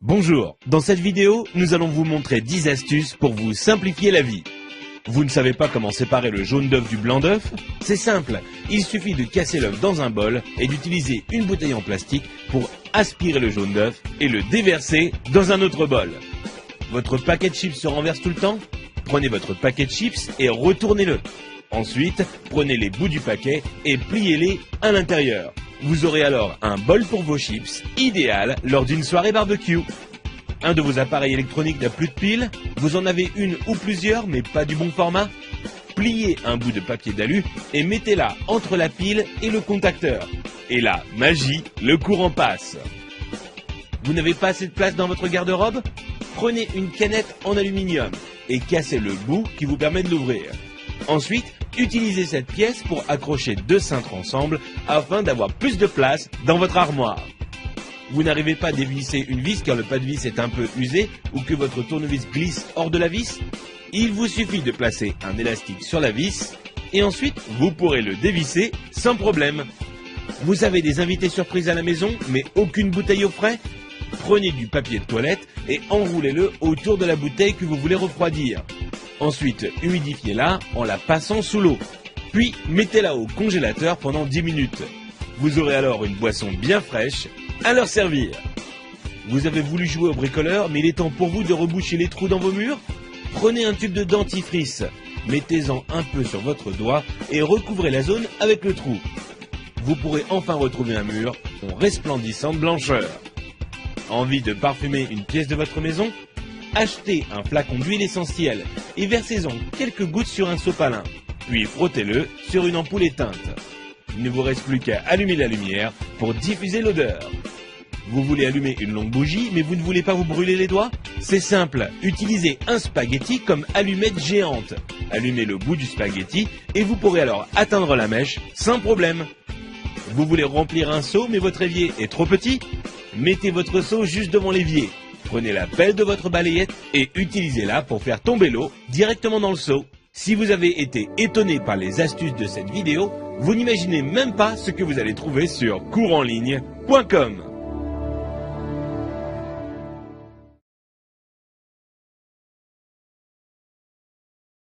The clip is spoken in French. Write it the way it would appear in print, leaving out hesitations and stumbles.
Bonjour, dans cette vidéo, nous allons vous montrer 10 astuces pour vous simplifier la vie. Vous ne savez pas comment séparer le jaune d'œuf du blanc d'œuf? C'est simple, il suffit de casser l'œuf dans un bol et d'utiliser une bouteille en plastique pour aspirer le jaune d'œuf et le déverser dans un autre bol. Votre paquet de chips se renverse tout le temps? Prenez votre paquet de chips et retournez-le. Ensuite, prenez les bouts du paquet et pliez-les à l'intérieur. Vous aurez alors un bol pour vos chips, idéal lors d'une soirée barbecue. Un de vos appareils électroniques n'a plus de pile? Vous en avez une ou plusieurs mais pas du bon format? Pliez un bout de papier d'alu et mettez-la entre la pile et le contacteur. Et là, magie, le courant passe. Vous n'avez pas assez de place dans votre garde-robe? Prenez une canette en aluminium et cassez le bout qui vous permet de l'ouvrir. Ensuite, utilisez cette pièce pour accrocher deux cintres ensemble afin d'avoir plus de place dans votre armoire. Vous n'arrivez pas à dévisser une vis car le pas de vis est un peu usé ou que votre tournevis glisse hors de la vis? Il vous suffit de placer un élastique sur la vis et ensuite vous pourrez le dévisser sans problème. Vous avez des invités surprises à la maison mais aucune bouteille au frais? Prenez du papier de toilette et enroulez-le autour de la bouteille que vous voulez refroidir. Ensuite, humidifiez-la en la passant sous l'eau. Puis, mettez-la au congélateur pendant 10 minutes. Vous aurez alors une boisson bien fraîche à leur servir. Vous avez voulu jouer au bricoleur, mais il est temps pour vous de reboucher les trous dans vos murs? Prenez un tube de dentifrice, mettez-en un peu sur votre doigt et recouvrez la zone avec le trou. Vous pourrez enfin retrouver un mur en resplendissante blancheur. Envie de parfumer une pièce de votre maison? Achetez un flacon d'huile essentielle et versez-en quelques gouttes sur un sopalin, puis frottez-le sur une ampoule éteinte. Il ne vous reste plus qu'à allumer la lumière pour diffuser l'odeur. Vous voulez allumer une longue bougie mais vous ne voulez pas vous brûler les doigts? C'est simple, utilisez un spaghetti comme allumette géante. Allumez le bout du spaghetti et vous pourrez alors atteindre la mèche sans problème. Vous voulez remplir un seau mais votre évier est trop petit? Mettez votre seau juste devant l'évier. Prenez la pelle de votre balayette et utilisez-la pour faire tomber l'eau directement dans le seau. Si vous avez été étonné par les astuces de cette vidéo, vous n'imaginez même pas ce que vous allez trouver sur couranligne.com.